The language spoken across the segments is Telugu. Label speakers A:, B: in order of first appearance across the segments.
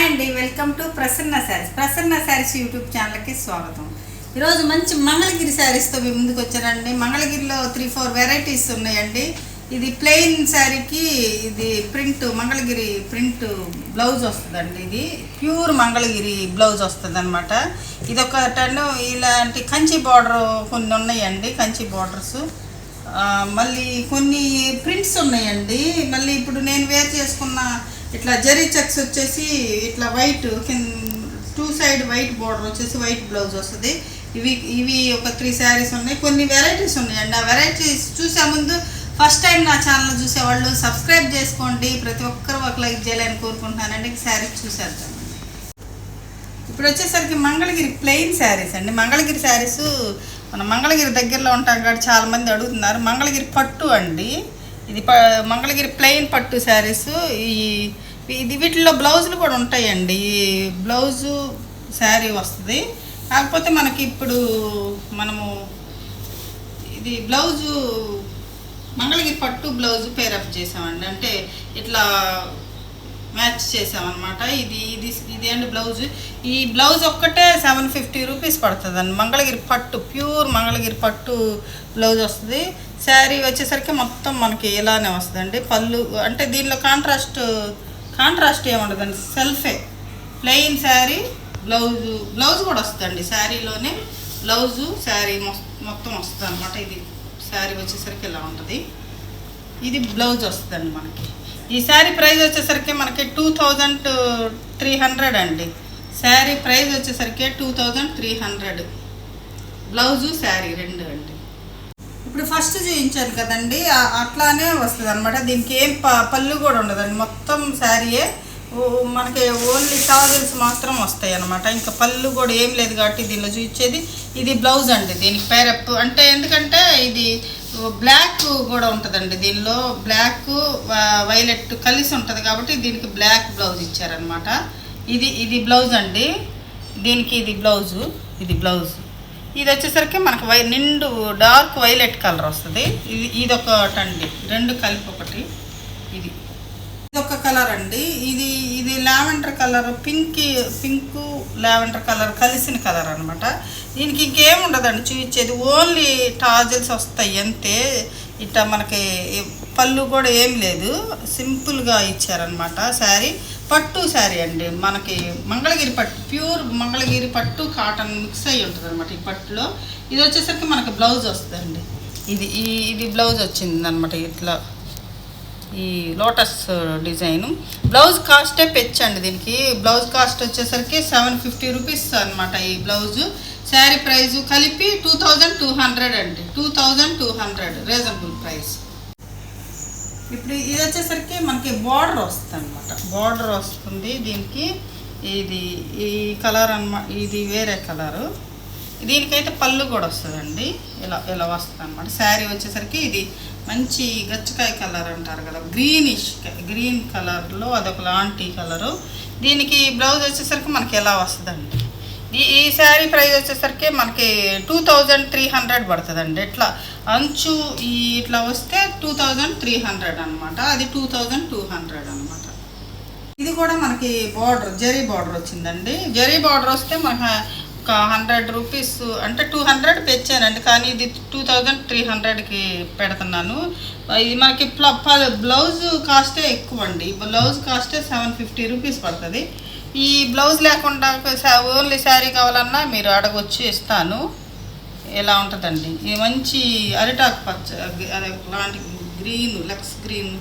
A: హాయ్ అండి, welcome to Prasanna saris YouTube ఛానల్కి స్వాగతం. ఈరోజు మంచి మంగళగిరి శారీస్తో మీ ముందుకు వచ్చానండి. మంగళగిరిలో 3-4 వెరైటీస్ ఉన్నాయండి. ఇది ప్లెయిన్ శారీకి ఇది మంగళగిరి ప్రింట్ బ్లౌజ్ వస్తుందండి. ఇది ప్యూర్ మంగళగిరి బ్లౌజ్ వస్తుంది అనమాట. ఇది ఒక ఇలాంటి కంచి బార్డర్ కొన్ని ఉన్నాయండి, కంచి బార్డర్స్. మళ్ళీ కొన్ని ప్రింట్స్ ఉన్నాయండి. మళ్ళీ ఇప్పుడు నేను వేర్ చేసుకున్న ఇట్లా జరీ చెక్స్ వచ్చేసి ఇట్లా white two side white border వచ్చేసి వైట్ బ్లౌజ్ వస్తుంది. ఇవి ఒక 3 శారీస్ ఉన్నాయి. కొన్ని వెరైటీస్ ఉన్నాయండి. ఆ వెరైటీస్ చూసే ముందు ఫస్ట్ టైం నా ఛానల్ చూసేవాళ్ళు సబ్స్క్రైబ్ చేసుకోండి. ప్రతి ఒక్కరు ఒక లైక్ చేయాలని కోరుకుంటున్నానండి. శారీస్ చూసేద్దామండి. ఇప్పుడు వచ్చేసరికి మంగళగిరి ప్లెయిన్ శారీస్ అండి. మంగళగిరి శారీస్ మన మంగళగిరి దగ్గరలో ఉంటాం కాబట్టి చాలామంది అడుగుతున్నారు. మంగళగిరి పట్టు అండి. ఇది మంగళగిరి ప్లెయిన్ పట్టు శారీస్. వీటిలో బ్లౌజులు కూడా ఉంటాయండి. ఈ బ్లౌజు శారీ వస్తుంది. కాకపోతే మనకి ఇప్పుడు మనము ఇది బ్లౌజు మంగళగిరి పట్టు బ్లౌజు పేరప్ చేసామండి. అంటే ఇట్లా మ్యాచ్ చేసామన్నమాట. ఇది అండి బ్లౌజు. ఈ బ్లౌజ్ ఒక్కటే 750 రూపీస్ పడుతుంది అండి. మంగళగిరి పట్టు ప్యూర్ మంగళగిరి పట్టు బ్లౌజ్ వస్తుంది. శారీ వచ్చేసరికి మొత్తం మనకి ఇలానే వస్తుందండి. పళ్ళు అంటే దీనిలో కాంట్రాస్ట్ ఏముండదండి, సెల్ఫే ప్లెయిన్ శారీ. బ్లౌజ్ కూడా వస్తుందండి. శారీలోనే బ్లౌజు శారీ మొత్తం వస్తుంది అనమాట. ఇది శారీ వచ్చేసరికి ఇలా ఉంటుంది. ఇది బ్లౌజ్ వస్తుందండి మనకి. ఈ శారీ ప్రైస్ వచ్చేసరికి మనకి 2300 అండి. శారీ ప్రైస్ వచ్చేసరికి 2300. బ్లౌజు శారీ రెండు అండి. ఇప్పుడు ఫస్ట్ చూపించాను కదండి, అట్లానే వస్తుంది అనమాట. దీనికి ఏం పళ్ళు కూడా ఉండదండి. మొత్తం శారీయే మనకి ఓన్లీ టాజిల్స్ మాత్రం వస్తాయి అనమాట. ఇంకా పళ్ళు కూడా ఏం లేదు కాబట్టి దీనిలో చూపించేది ఇది బ్లౌజ్ అండి. దీనికి పేరప్ అంటే ఎందుకంటే ఇది బ్లాక్ కూడా ఉంటుందండి. దీనిలో బ్లాక్ వైలెట్ కలిసి ఉంటుంది కాబట్టి దీనికి బ్లాక్ బ్లౌజ్ ఇచ్చారనమాట. ఇది బ్లౌజ్ అండి. దీనికి ఇది బ్లౌజ్. ఇది వచ్చేసరికి మనకు నిండు డార్క్ వైలెట్ కలర్ వస్తుంది. ఇదొకటండి, రెండు కలిపి ఒకటి. ఇదొక కలర్ అండి. ఇది lavender colour, pink lavender colour కలిసిన కలర్ అనమాట. దీనికి ఇంకేం ఉండదండి చూపించేది. ఓన్లీ టాజిల్స్ వస్తాయి అంతే. ఇట్లా మనకి పళ్ళు కూడా ఏం లేదు, సింపుల్గా ఇచ్చారనమాట. శారీ పట్టు శారీ అండి. మనకి మంగళగిరి పట్టు ప్యూర్ మంగళగిరి పట్టు కాటన్ మిక్స్ అయ్యి ఉంటుంది అనమాట ఈ పట్టులో. ఇది వచ్చేసరికి మనకి బ్లౌజ్ వస్తుందండి. ఇది బ్లౌజ్ వచ్చింది అనమాట. ఇట్లా ఈ లోటస్ డిజైను. బ్లౌజ్ కాస్టే పెంచండి. దీనికి బ్లౌజ్ కాస్ట్ వచ్చేసరికి 750 రూపీస్ అనమాట ఈ బ్లౌజు. శారీ ప్రైజు కలిపి 2200 అండి. 2200 రీజనబుల్ ప్రైస్. ఇప్పుడు ఇది వచ్చేసరికి మనకి బార్డర్ వస్తుంది అనమాట. బార్డర్ వస్తుంది దీనికి. ఈ కలర్ అనమాట. ఇది వేరే కలరు. దీనికైతే పళ్ళు కూడా వస్తుందండి. ఇలా వస్తుంది అనమాట. శారీ వచ్చేసరికి ఇది మంచి గచ్చకాయ కలర్ అంటారు కదా, గ్రీన్ కలర్లో అదొక లాంటి కలరు. దీనికి బ్లౌజ్ వచ్చేసరికి మనకి ఎలా వస్తుందండి. ఈ శారీ ప్రైస్ వచ్చేసరికి మనకి 2300 పడుతుందండి. ఇట్లా అంచు ఇట్లా వస్తే 2300 అనమాట. అది 2200 అనమాట. ఇది కూడా మనకి జరీ బార్డర్ వచ్చిందండి. జరీ బార్డర్ వస్తే మనకు ఒక 100 రూపీస్ అంటే 200 పెంచానండి. కానీ ఇది 2300కి పెడుతున్నాను. ఇది మనకి బ్లౌజ్ కాస్టే ఎక్కువ అండి. బ్లౌజ్ కాస్టే 750 రూపీస్ పడుతుంది. ఈ బ్లౌజ్ లేకుండా ఓన్లీ శారీ కావాలన్నా మీరు అడగొచ్చు, ఇస్తాను. ఎలా ఉంటుందండి. ఇది మంచి అరిటాకు పచ్చ లాంటి గ్రీన్, లక్స్ గ్రీన్.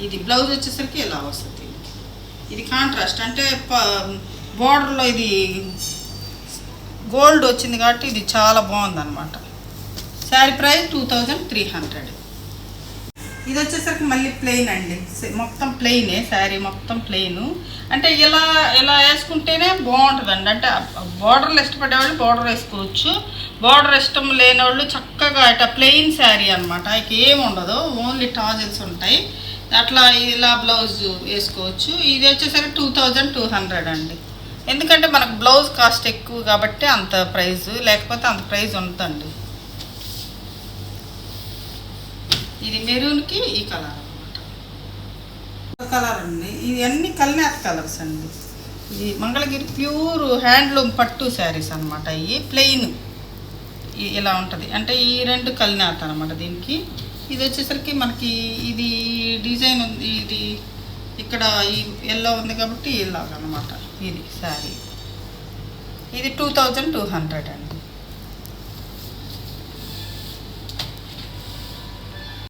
A: ఇది బ్లౌజ్ వచ్చేసరికి ఇలా వస్తుంది. ఇది కాంట్రాస్ట్ అంటే బార్డర్లో ఇది గోల్డ్ వచ్చింది కాబట్టి ఇది చాలా బాగుందన్నమాట. శారీ ప్రైస్ 2300. ఇది వచ్చేసరికి మళ్ళీ ప్లెయిన్ అండి. మొత్తం ప్లెయినే శారీ, మొత్తం ప్లెయిన్. అంటే ఇలా వేసుకుంటేనే బాగుంటుందండి. అంటే బార్డర్లు ఇష్టపడేవాళ్ళు బార్డర్ వేసుకోవచ్చు. బార్డర్ ఇష్టం లేని వాళ్ళు చక్కగా ఇట్లా ప్లెయిన్ శారీ అనమాట. ఇక ఏమి ఉండదు, ఓన్లీ టాజిల్స్ ఉంటాయి. అట్లా ఇలా బ్లౌజ్ వేసుకోవచ్చు. ఇది వచ్చేసరికి 2200 అండి. ఎందుకంటే మనకు బ్లౌజ్ కాస్ట్ ఎక్కువ కాబట్టి అంత ప్రైజు, లేకపోతే అంత ప్రైజ్ ఉంటుందండి. ఇది మెరూన్కి ఈ కలర్ అనమాట. కలర్ అండి. ఇది అన్ని కల్నాథ్ కలర్స్ అండి. ఈ మంగళగిరి ప్యూర్ హ్యాండ్లూమ్ పట్టు శారీస్ అనమాట. ఇవి ప్లెయిన్ ఇలా ఉంటుంది. అంటే ఈ రెండు కలినేత అనమాట దీనికి. ఇది వచ్చేసరికి మనకి ఇది డిజైన్ ఉంది, ఇది ఇక్కడ ఈ ఎల్లో ఉంది కాబట్టి ఇలాగనమాట. ఇది శారీ ఇది 2200 అండి.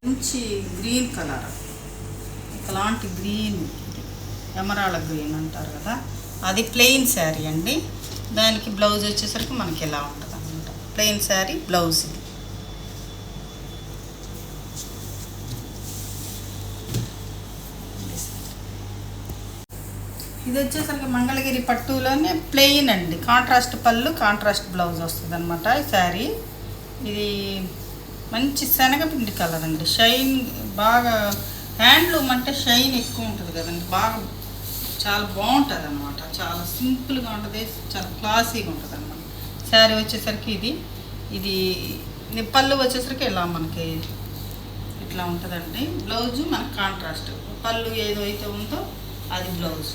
A: మంచి గ్రీన్ కలర్, ఇలాంటి గ్రీన్, ఎమరాళ్ళ గ్రీన్ అంటారు కదా, అది ప్లెయిన్ శారీ అండి. దానికి బ్లౌజ్ వచ్చేసరికి మనకి ఇలా ఉంటుంది అనమాట. Plain sari blouse. ఇది వచ్చేసరికి మంగళగిరి పట్టులోనే ప్లెయిన్ అండి. కాంట్రాస్ట్ పళ్ళు, కాంట్రాస్ట్ బ్లౌజ్ వస్తుంది అనమాట ఈ శారీ. ఇది మంచి శనగపిండి కలర్ అండి. షైన్ బాగా, హ్యాండ్లూమ్ అంటే షైన్ ఎక్కువ ఉంటుంది కదండి, బాగా చాలా బాగుంటుంది అనమాట. చాలా సింపుల్గా ఉంటుంది, చాలా క్లాసీగా ఉంటుంది అనమాట. శారీ వచ్చేసరికి ఇది పళ్ళు వచ్చేసరికి ఇలా మనకి ఇట్లా ఉంటుందండి. బ్లౌజు మనకి కాంట్రాస్ట్, పళ్ళు ఏదో అయితే ఉందో అది బ్లౌజ్.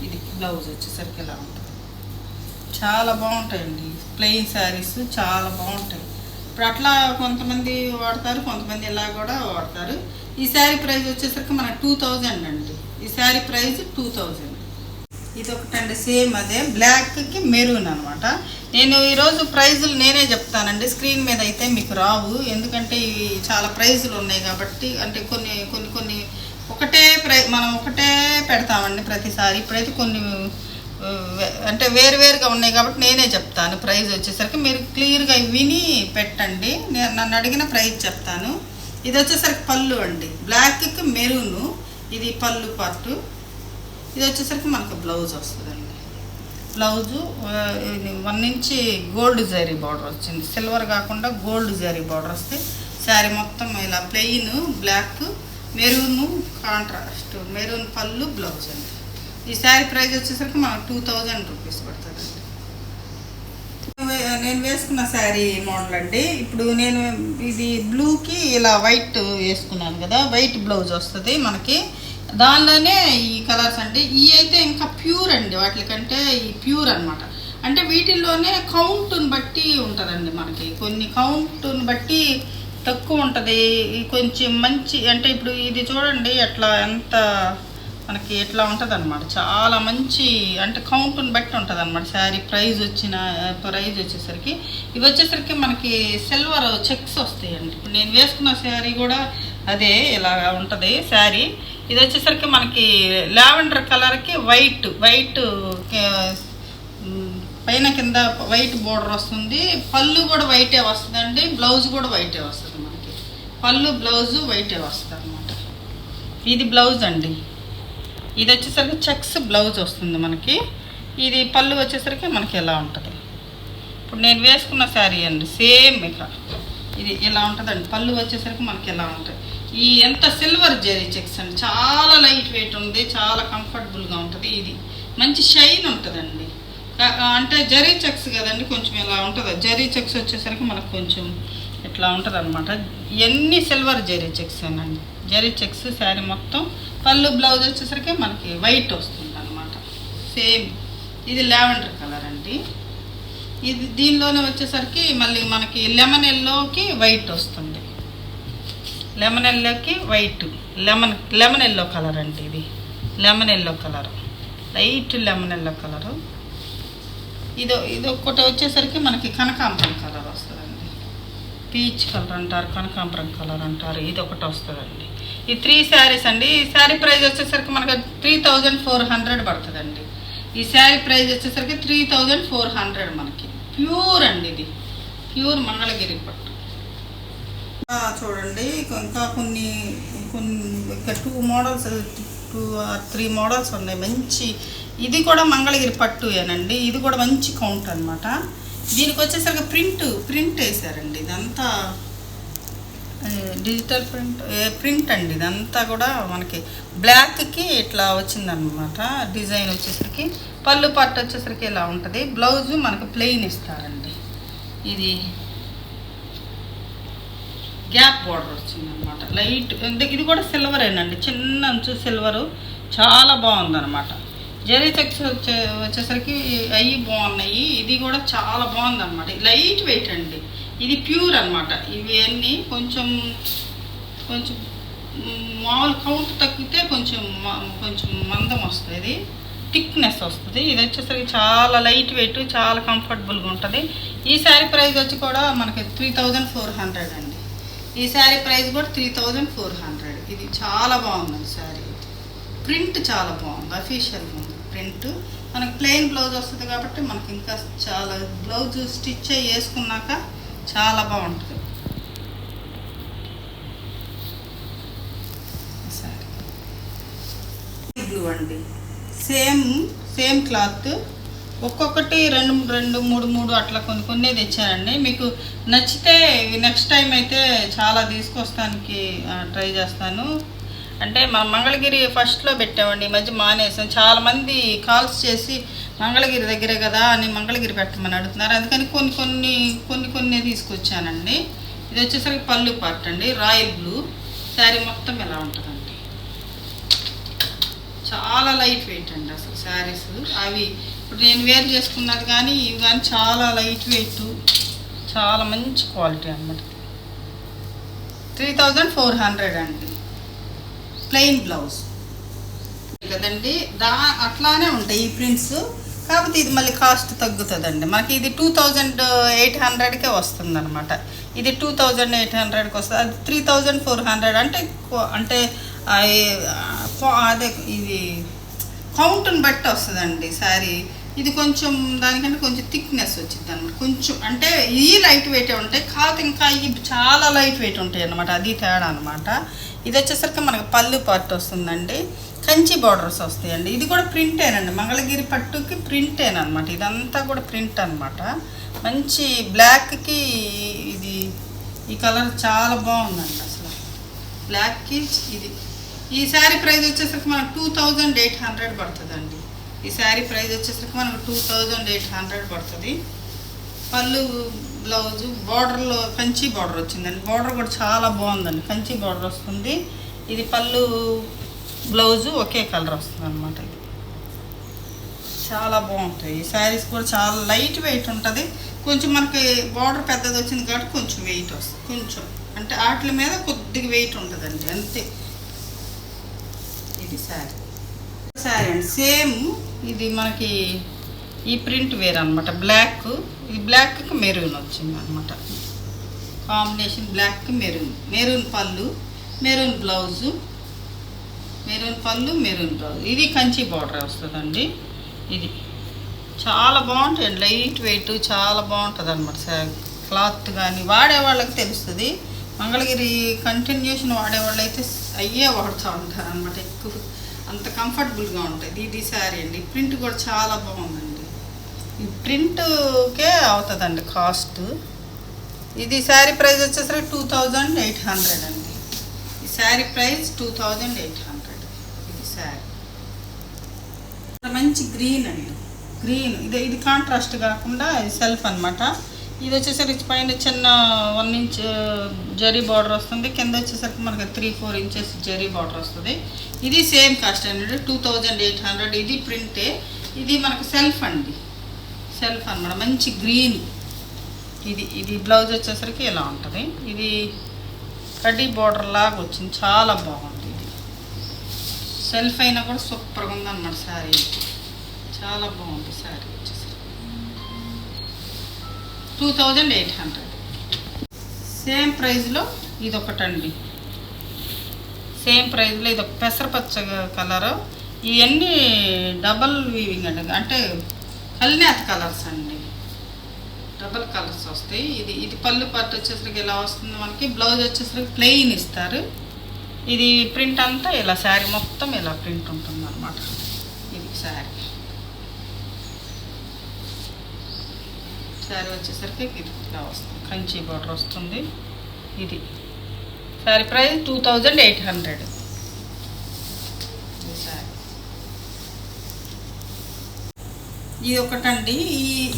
A: ఇది బ్లౌజ్ వచ్చేసరికి ఇలా ఉంటుంది. చాలా బాగుంటాయండి ప్లెయిన్ శారీస్, చాలా బాగుంటాయి. ఇప్పుడు అట్లా కొంతమంది వాడతారు, కొంతమంది ఇలా కూడా వాడతారు. ఈ శారీ ప్రైస్ వచ్చేసరికి మన 2000 అండి. ఈ శారీ ప్రైస్ 2000. ఇది ఒకటండి సేమ్ అదే బ్లాక్కి మెరూన్ అనమాట. నేను ఈరోజు ప్రైజులు నేనే చెప్తానండి, స్క్రీన్ మీద అయితే మీకు రావు. ఎందుకంటే ఇవి చాలా ప్రైజులు ఉన్నాయి కాబట్టి. అంటే కొన్ని మనం ఒకటే పెడతామండి ప్రతిసారి. ఇప్పుడైతే కొన్ని అంటే వేరువేరుగా ఉన్నాయి కాబట్టి నేనే చెప్తాను ప్రైస్ వచ్చేసరికి. మీరు క్లియర్గా విని పెట్టండి, నన్ను అడిగిన ప్రైస్ చెప్తాను. ఇది వచ్చేసరికి పళ్ళు అండి, బ్లాక్కి మెరూను, ఇది పళ్ళు పార్టు. ఇది వచ్చేసరికి మనకు బ్లౌజ్ వస్తుందండి. Blouse 1 inch gold zari border వచ్చింది, సిల్వర్ కాకుండా గోల్డ్ జరీ బార్డర్ వస్తే శారీ మొత్తం ఇలా plain black, maroon contrast, maroon పళ్ళు బ్లౌజ్ అండి. ఈ శారీ ప్రైస్ వచ్చేసరికి మనకు 2000 రూపీస్ పడుతుందండి. నేను వేసుకున్న శారీ మోడల్ అండి. ఇప్పుడు నేను ఇది బ్లూకి ఇలా వైట్ వేసుకున్నాను కదా, వైట్ బ్లౌజ్ వస్తుంది మనకి. దానిలోనే ఈ కలర్స్ అండి. ఈ అయితే ఇంకా ప్యూర్ అండి, వాటికంటే ఈ ప్యూర్ అనమాట. అంటే వీటిల్లోనే కౌంటుని బట్టి ఉంటుందండి మనకి. కొన్ని కౌంటుని బట్టి తక్కువ ఉంటుంది, కొంచెం మంచి. అంటే ఇప్పుడు ఇది చూడండి ఎట్లా, ఎంత మనకి ఎట్లా ఉంటుంది అనమాట. చాలా మంచి, అంటే కౌంటుని బట్టి ఉంటుంది అనమాట శారీ ప్రైస్ వచ్చేసరికి. ఇవి వచ్చేసరికి మనకి సిల్వర్ చెక్స్ వస్తాయండి. ఇప్పుడు నేను వేసుకున్న శారీ కూడా అదే ఇలా ఉంటుంది శారీ. ఇది వచ్చేసరికి మనకి లావెండర్ కలర్కి వైట్ పైన కింద వైట్ బోర్డర్ వస్తుంది. పళ్ళు కూడా వైటే వస్తుందండి, బ్లౌజ్ కూడా వైటే వస్తుంది మనకి. పళ్ళు బ్లౌజు వైటే వస్తుంది అనమాట. ఇది బ్లౌజ్ అండి. ఇది వచ్చేసరికి చెక్స్ బ్లౌజ్ వస్తుంది మనకి. ఇది పళ్ళు వచ్చేసరికి మనకి ఎలా ఉంటుంది. ఇప్పుడు నేను వేసుకున్న శారీ అండి సేమ్ ఇక ఇది ఇలా ఉంటుందండి. పళ్ళు వచ్చేసరికి మనకి ఎలా ఉంటుంది. ఈ ఎంత సిల్వర్ జెరీ చెక్స్ అండి, చాలా లైట్ వెయిట్ ఉంది, చాలా కంఫర్టబుల్గా ఉంటుంది. ఇది మంచి షైన్ ఉంటుందండి. అంటే జరీ చెక్స్ కదండి, కొంచెం ఇలా ఉంటుంది. జరీ చెక్స్ వచ్చేసరికి మనకు కొంచెం ఇట్లా ఉంటుంది అనమాట. ఇవన్నీ సిల్వర్ జరీ చెక్స్ ఏనండి. జరీ చెక్స్ శారీ మొత్తం. పళ్ళు బ్లౌజ్ వచ్చేసరికి మనకి వైట్ వస్తుంది అనమాట సేమ్. ఇది లావెండర్ కలర్ అండి. ఇది దీనిలోనే వచ్చేసరికి మళ్ళీ మనకి లెమన్ ఎల్లోకి వైట్ వస్తుంది. లెమన్ ఎల్లోకి వైట్, లెమన్ ఎల్లో కలర్ అండి. ఇది lemon yellow colour, light lemon yellow colour. ఇది ఒక్కటి వచ్చేసరికి మనకి కనకాంబరం కలర్ వస్తుందండి. పీచ్ కలర్ అంటారు, కనకాంబరం కలర్ అంటారు. ఇది ఒకటి వస్తుందండి. ఈ 3 శారీస్ అండి. ఈ శారీ ప్రైస్ వచ్చేసరికి మనకి 3400 పడుతుందండి. ఈ శారీ ప్రైస్ వచ్చేసరికి 3400 మనకి. ప్యూర్ అండి, ఇది ప్యూర్ మంగళగిరి పట్టు. చూడండి ఇంకా కొన్ని ఇంకా 2 మోడల్స్ 2 or 3 మోడల్స్ ఉన్నాయి మంచి. ఇది కూడా మంగళగిరి పట్టుయేనండి. ఇది కూడా మంచి కౌంట్ అనమాట. దీనికి వచ్చేసరికి ప్రింట్ వేసారండి. ఇదంతా డిజిటల్ ప్రింట్ అండి. ఇదంతా కూడా మనకి బ్లాక్కి ఇట్లా వచ్చిందనమాట డిజైన్ వచ్చేసరికి. పళ్ళు పట్టు వచ్చేసరికి ఇలా ఉంటుంది. బ్లౌజు మనకు ప్లెయిన్ ఇస్తారండి. ఇది గ్యాప్ బార్డర్ వచ్చిందనమాట లైట్. ఇది కూడా సిల్వరేనండి, చిన్న అంచు సిల్వరు, చాలా బాగుందనమాట. జరీ చెక్స్ వచ్చేసరికి అవి బాగున్నాయి. ఇది కూడా చాలా బాగుంది అనమాట. లైట్ వెయిట్ అండి. ఇది ప్యూర్ అనమాట. ఇవి అన్నీ కొంచెం కొంచెం మామూలు కౌంట్ తగ్గితే కొంచెం మందం వస్తుంది, థిక్నెస్ వస్తుంది. ఇది వచ్చేసరికి చాలా లైట్ వెయిట్, చాలా కంఫర్టబుల్గా ఉంటుంది. ఈ శారీ ప్రైస్ వచ్చి కూడా మనకి 3400 అండి. ఈ శారీ ప్రైస్ కూడా 3400. ఇది చాలా బాగుంది శారీ. ప్రింట్ చాలా బాగుంది, అఫీషియల్గా ఉంది ప్రింట్. మనకి ప్లెయిన్ బ్లౌజ్ వస్తుంది కాబట్టి మనకి ఇంకా చాలా బ్లౌజ్ స్టిచ్ అయ్యి వేసుకున్నాక చాలా బాగుంటుంది శారీ. బ్లూ అండి, సేమ్ క్లాత్. ఒక్కొక్కటి రెండు మూడు అట్లా కొన్ని తెచ్చానండి. మీకు నచ్చితే నెక్స్ట్ టైం అయితే చాలా తీసుకొస్తానికి ట్రై చేస్తాను. అంటే మా మంగళగిరి ఫస్ట్లో పెట్టామండి, ఈ మధ్య మానేసాం. చాలామంది కాల్స్ చేసి మంగళగిరి దగ్గరే కదా అని మంగళగిరి పెట్టమని అడుగుతున్నారు. అందుకని కొన్ని తీసుకొచ్చానండి. ఇది వచ్చేసరికి పళ్ళు పార్ట్ అండి, రాయల్ బ్లూ. శారీ మొత్తం ఎలా ఉంటుందండి, చాలా లైట్ వెయిట్ అండి అసలు శారీస్. అవి ఇప్పుడు నేను వేర్ చేసుకున్నది కానీ ఇవి కానీ చాలా లైట్ వెయిట్, చాలా మంచి క్వాలిటీ అన్నమాట. 3400 అండి. ప్లెయిన్ బ్లౌజ్ కదండి, అట్లానే ఉంటాయి ఈ ప్రింట్స్. కాకపోతే ఇది మళ్ళీ కాస్ట్ తగ్గుతుందండి. మనకి ఇది 2800కే వస్తుంది అనమాట. ఇది 2800కి వస్తుంది, అది 3400 అంటే అదే ఇది కౌంట్ని బట్టి వస్తుందండి శారీ. ఇది కొంచెం దానికంటే కొంచెం థిక్నెస్ వచ్చింది అనమాట. కొంచెం అంటే ఈ లైట్ వెయిట్ ఉంటాయి, కాకపోతే ఇంకా ఇవి చాలా లైట్ వెయిట్ ఉంటాయి అనమాట. అది తేడా అనమాట. ఇది వచ్చేసరికి మనకి పళ్ళు పార్ట్ వస్తుందండి, కంచి బార్డర్స్ వస్తాయండి. ఇది కూడా ప్రింటేనండి, మంగళగిరి పట్టుకి ప్రింటేనమాట. ఇదంతా కూడా ప్రింట్ అనమాట. మంచి బ్లాక్కి ఇది ఈ కలర్ చాలా బాగుందండి అసలు బ్లాక్కి. ఇది ఈ శారీ ప్రైస్ వచ్చేసరికి మనకు 2800 పడుతుందండి. ఈ శారీ ప్రైస్ వచ్చేసరికి మనకు 2800 పడుతుంది. పళ్ళు బ్లౌజు బార్డర్లో కంచి బార్డర్ వచ్చిందండి. బార్డర్ కూడా చాలా బాగుందండి, కంచి బార్డర్ వస్తుంది. ఇది పళ్ళు బ్లౌజు ఒకే కలర్ వస్తుంది అనమాట. ఇది చాలా బాగుంటాయి ఈ శారీస్ కూడా, చాలా లైట్ వెయిట్ ఉంటుంది. కొంచెం మనకి బార్డర్ పెద్దది వచ్చింది కాబట్టి కొంచెం వెయిట్ వస్తుంది, కొంచెం అంటే వాటి మీద కొద్దిగా వెయిట్ ఉంటుందండి అంతే. ఇది శారీ అండి సేమ్. ఇది మనకి ఈ ప్రింట్ వేరే అనమాట, బ్లాక్. ఇది బ్లాక్కి మెరూన్ వచ్చింది అనమాట కాంబినేషన్. బ్లాక్కి మెరూన్ పళ్ళు, మెరూన్ బ్లౌజు, మెరూన్ పళ్ళు, మెరూన్ బ్లౌజ్. ఇది కంచి బార్డర్ వస్తుందండి. ఇది చాలా బాగుంటుంది, లైట్ వెయిట్, చాలా బాగుంటుంది అనమాట శారీ. క్లాత్ కానీ వాడే వాళ్ళకి తెలుస్తుంది. మంగళగిరి కంటిన్యూషన్ వాడేవాళ్ళు అయితే అయ్యే వాడుతూ ఉంటారు అనమాట ఎక్కువ, అంత కంఫర్టబుల్గా ఉంటుంది. ఇది శారీ అండి. ప్రింట్ కూడా చాలా బాగుందండి. ఈ ప్రింట్కే అవుతుందండి కాస్ట్. ఇది శారీ ప్రైస్ వచ్చేసరికి 2800 అండి. ఈ శారీ ప్రైస్ 2800. ఇది శారీ మంచి గ్రీన్ అండి, గ్రీన్. ఇది కాంట్రాస్ట్ కాకుండా ఇది సెల్ఫ్ అనమాట. ఇది వచ్చేసరికి పైన చిన్న 1 ఇంచ్ జరీ బార్డర్ వస్తుంది, కింద వచ్చేసరికి మనకి 3-4 ఇంచెస్ జరీ బార్డర్ వస్తుంది. ఇది సేమ్ కాస్ట్ అండి, 2800. ఇది ప్రింటే. ఇది మనకు సెల్ఫ్ అండి, సెల్ఫ్ అనమాట, మంచి గ్రీన్. ఇది బ్లౌజ్ వచ్చేసరికి ఇలా ఉంటుంది. ఇది కడ్డీ బార్డర్ లాగా వచ్చింది, చాలా బాగుంది. ఇది సెల్ఫ్ అయినా కూడా సూపర్గా ఉందన్నమాట శారీ. చాలా బాగుంది శారీ వచ్చేసరికి 2800. సేమ్ ప్రైస్లో ఇది ఒకటండి, సేమ్ ప్రైస్లో ఇది ఒక పెసరపచ్చ కలరు. ఇవన్నీ డబల్ వీవింగ్ అండి, అంటే కల్నేత కలర్స్ అండి, డబల్ కలర్స్ వస్తాయి. ఇది పళ్ళు పార్ట్ వచ్చేసరికి ఇలా వస్తుంది మనకి. బ్లౌజ్ వచ్చేసరికి ప్లెయిన్ ఇస్తారు. ఇది ప్రింట్ అంతా ఇలా శారీ మొత్తం ఇలా ప్రింట్ ఉంటుంది అన్నమాట. ఇది శారీ వచ్చేసరికి ఇది ఇలా వస్తుంది, కంచి బార్డర్ వస్తుంది. ఇది శారీ ప్రైస్ 2800. శారీ ఇది ఒకటండి.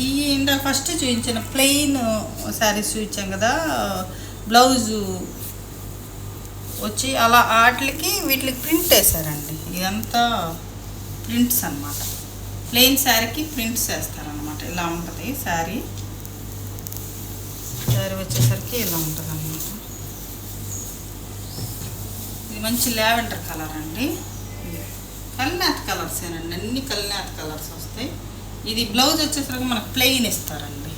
A: ఈ ఇందా ఫస్ట్ చూపించిన ప్లెయిన్ శారీస్ చూపించాం కదా, బ్లౌజు వచ్చి అలా వాటికి వీటికి ప్రింట్ వేసారండి. ఇదంతా ప్రింట్స్ అన్నమాట. ప్లెయిన్ శారీకి ప్రింట్స్ వేస్తారనమాట. ఇలా ఉంటుంది శారీ. శారీ వచ్చేసరికి ఇలా ఉంటుంది అన్నమాట. ఇది మంచి లావెండర్ కలర్ అండి. ఇది కల్నాథ్ కలర్సేనండి, అన్ని కల్నాథ్ కలర్స్ వస్తాయి. ఇది బ్లౌజ్ వచ్చేసరికి మనకు ప్లెయిన్ ఇస్తారండి,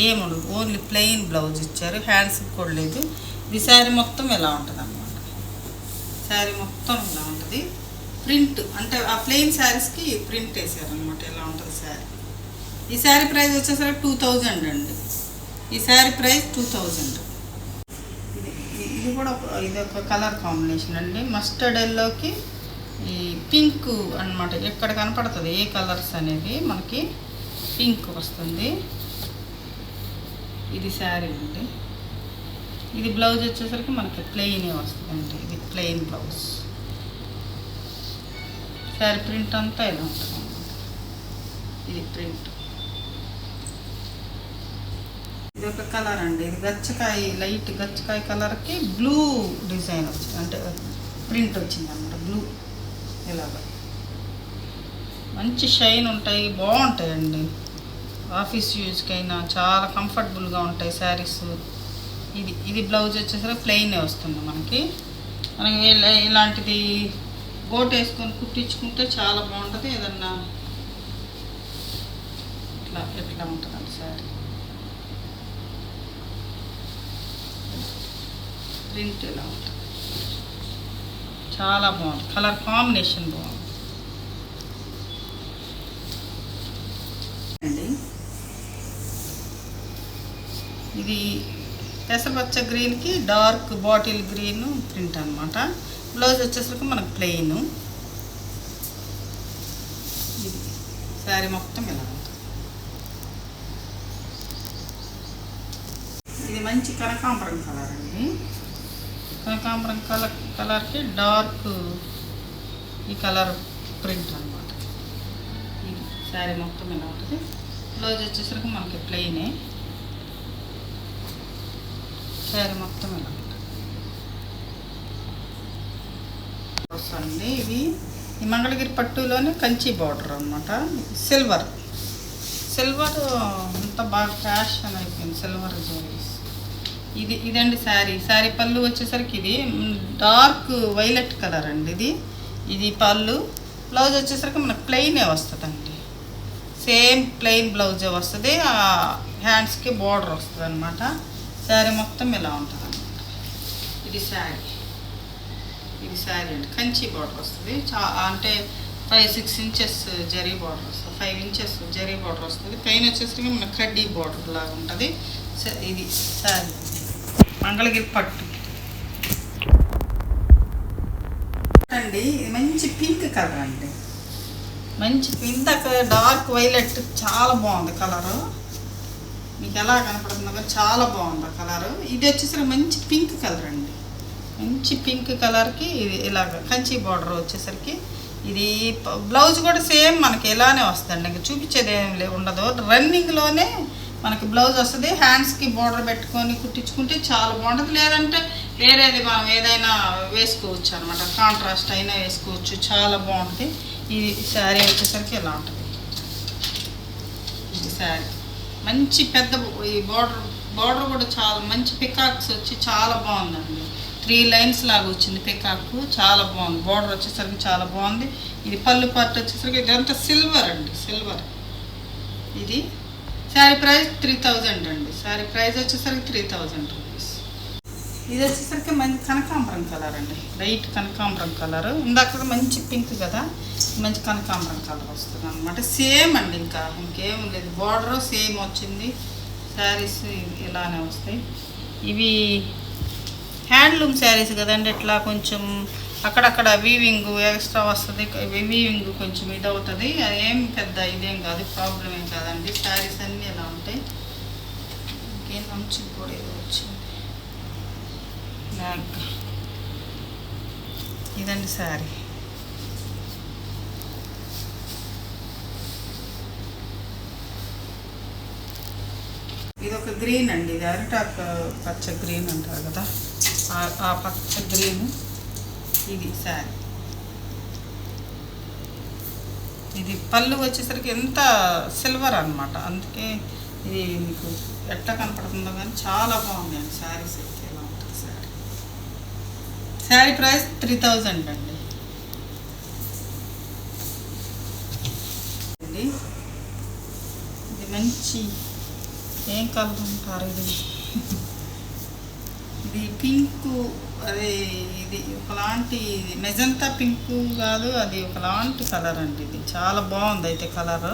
A: ఏముండదు, ఓన్లీ ప్లెయిన్ బ్లౌజ్ ఇచ్చారు, హ్యాండ్స్కి కూడా లేదు. ఇది శారీ మొత్తం ఇలా ఉంటుంది అన్నమాట. శారీ మొత్తం ఇలా ఉంటుంది. ప్రింట్ అంటే ఆ ప్లెయిన్ శారీస్కి ప్రింట్ వేసారనమాట. ఇలా ఉంటుంది శారీ. ఈ శారీ ప్రైస్ వచ్చేసరికి 2000 అండి. ఈ శారీ ప్రైస్ 2000. ఇది కూడా ఇది ఒక కలర్ కాంబినేషన్ అండి. మస్టర్డ్ ఎల్లోకి ఈ పింక్ అన్నమాట. ఎక్కడ కనపడుతుంది ఏ కలర్స్ అనేది మనకి పింక్ వస్తుంది. ఇది శారీ అండి. ఇది బ్లౌజ్ వచ్చేసరికి మనకి ప్లెయినే వస్తుందండి. ఇది ప్లెయిన్ బ్లౌజ్. శారీ ప్రింట్ అంతా ఇలా ఉంటుంది అన్నమాట. ఇది ప్రింట్. ఇది ఒక కలర్ అండి. ఇది గచ్చకాయ, లైట్ గచ్చకాయ కలర్కి బ్లూ డిజైన్ వచ్చింది, అంటే ప్రింట్ వచ్చింది అన్నమాట. బ్లూ ఇలాగ మంచి షైన్ ఉంటాయి, బాగుంటాయండి. ఆఫీస్ యూజ్కైనా చాలా కంఫర్టబుల్గా ఉంటాయి శారీస్. ఇది బ్లౌజ్ వచ్చేసరికి ప్లెయినే వస్తుంది మనకి. మనకి ఇలాంటిది గోట్ వేసుకొని కుట్టించుకుంటే చాలా బాగుంటుంది. ఏదన్నా ఎట్లా ఉంటుందండి శారీ. ప్రింట్ ఇలా ఉంటుంది, చాలా బాగుంది. కలర్ కాంబినేషన్ బాగుంది అండి. ఇది పెసరపచ్చ గ్రీన్కి డార్క్ బాటిల్ గ్రీన్ ప్రింట్ అనమాట. బ్లౌజ్ వచ్చేసరికి మనకు ప్లెయిన్. ఇది శారీ మొత్తం ఇలా ఉంటుంది. ఇది మంచి కనకాంబరం కలర్ అండి. కనకాంబరం కలర్కి డార్క్ ఈ కలర్ ప్రింట్ అనమాట. ఇది శారీ మొత్తం ఇలా ఉంటుంది. బ్లౌజ్ వచ్చేసరికి మనకి ప్లెయినే. శారీ మొత్తం ఇలా ఉంటుంది వస్తుంది. ఇవి ఈ మంగళగిరి పట్టులోనే కంచి బార్డర్ అనమాట. సిల్వర్ అంతా బాగా ఫ్యాషన్ అయిపోయింది సిల్వర్ జరీస్. ఇదండి శారీ పళ్ళు వచ్చేసరికి ఇది డార్క్ వైలెట్ కలర్ అండి. ఇది పళ్ళు. బ్లౌజ్ వచ్చేసరికి మనకు ప్లెయినే వస్తుందండి. సేమ్ ప్లెయిన్ బ్లౌజే వస్తుంది. హ్యాండ్స్కి బార్డర్ వస్తుంది అనమాట. శారీ మొత్తం ఇలా ఉంటుంది అన్నమాట. ఇది శారీ అండి. కంచి బార్డర్ వస్తుంది. అంటే 5-6 ఇంచెస్ జరీ బార్డర్ వస్తుంది. 5 ఇంచెస్ జరీ బార్డర్ వస్తుంది. పైన వచ్చేసరికి మన కడ్డీ బార్డర్ లాగా ఉంటుంది. ఇది శారీ మంగళగిరి పట్టు అండి. ఇది మంచి పింక్ కలర్ అండి. మంచి ఇందాక డార్క్ వైలెట్ చాలా బాగుంది కలరు. మీకు ఎలా కనపడుతుందో కానీ చాలా బాగుంది ఆ కలరు. ఇది వచ్చేసరికి మంచి పింక్ కలర్ అండి. మంచి పింక్ కలర్కి ఇది ఇలాగ కంచి బార్డర్ వచ్చేసరికి ఇది బ్లౌజ్ కూడా సేమ్ మనకి ఇలానే వస్తుందండి. ఇంకా చూపించేది ఏం ఉండదు. రన్నింగ్లోనే మనకి బ్లౌజ్ వస్తుంది. హ్యాండ్స్కి బార్డర్ పెట్టుకొని కుట్టించుకుంటే చాలా బాగుంటుంది. లేదంటే వేరేది మనం ఏదైనా వేసుకోవచ్చు అనమాట. కాంట్రాస్ట్ అయినా వేసుకోవచ్చు, చాలా బాగుంటుంది. ఇది శారీ వచ్చేసరికి ఇలా ఉంటుంది. ఇది శారీ మంచి పెద్ద ఈ బార్డర్ కూడా చాలా మంచి పికాక్స్ వచ్చి చాలా బాగుందండి. 3 లైన్స్ లాగా వచ్చింది పికాక్, చాలా బాగుంది. బార్డర్ వచ్చేసరికి చాలా బాగుంది. ఇది పళ్ళు పార్ట్ వచ్చేసరికి ఇదంతా సిల్వర్ అండి. సిల్వర్. ఇది శారీ ప్రైస్ 3000 అండి. శారీ ప్రైస్ వచ్చేసరికి 3000 రూపీస్. ఇది వచ్చేసరికి మంచి కనకాంబరం కలర్ అండి. లైట్ కనకాంబరం కలర్. ఇందాక మంచి పింక్ కదా, మంచి కనకాంబరం కలర్ వస్తుంది అనమాట. సేమ్ అండి, ఇంకేం లేదు. బార్డర్ సేమ్ వచ్చింది. శారీస్ ఇలానే వస్తాయి. ఇవి హ్యాండ్లూమ్ శారీస్ కదండి. ఇట్లా కొంచెం అక్కడక్కడ వీవింగ్ ఎక్స్ట్రా వస్తుంది. వీవింగ్ కొంచెం ఇది అవుతుంది. అదేం పెద్ద ఇదేం కాదు, ప్రాబ్లం ఏం కాదండి. శారీస్ అన్నీ ఇలా ఉంటాయి. ఇంకేం మంచి కూడా ఏదో వచ్చింది. ఇదండి శారీ. ఇది ఒక గ్రీన్ అండి. ఇది అరిటాక్ పచ్చ గ్రీన్ అంటారు కదా, ఆ పచ్చ గ్రీన్. ఇది శారీ. ఇది పళ్ళు వచ్చేసరికి ఎంత సిల్వర్ అనమాట, అందుకే ఇది మీకు ఎట్లా కనపడుతుందో కానీ చాలా బాగుందండి శారీస్ అయితే. ఎలా ఉంటుంది శారీ? శారీ ప్రైస్ 3000 అండి. ఇది మంచి ఏం కలర్ అంటారు ఇది? ఇది పింకు, అదే ఇది ఒకలాంటి మెజంతా పింకు కాదు, అది ఒకలాంటి కలర్ అండి. ఇది చాలా బాగుంది అయితే కలర్.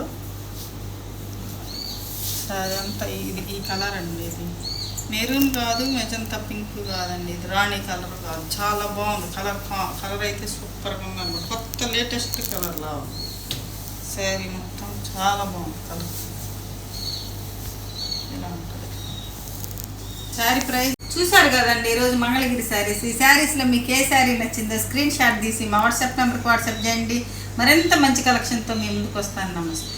A: సరే అంతా ఇది ఈ కలర్ అండి. ఇది మెరూన్ కాదు, మెజంతా పింక్ కాదండి, ఇది రాణి కలర్ కాదు. చాలా బాగుంది కలర్. కలర్ అయితే సూపర్గా ఉంది, కొత్త లేటెస్ట్ కలర్లా ఉంది. శారీ మొత్తం చాలా బాగుంది కలర్. ఇలా ఉంటుంది శారీ ప్రైస్. చూసారు కదండి ఈరోజు మంగళగిరి శారీస్. ఈ శారీస్లో మీకు ఏ శారీ నచ్చిందో స్క్రీన్ షాట్ తీసి మా వాట్సాప్ నెంబర్కి వాట్సాప్ చేయండి. మరింత మంచి కలెక్షన్తో మీ ముందుకు వస్తాను. నమస్తే.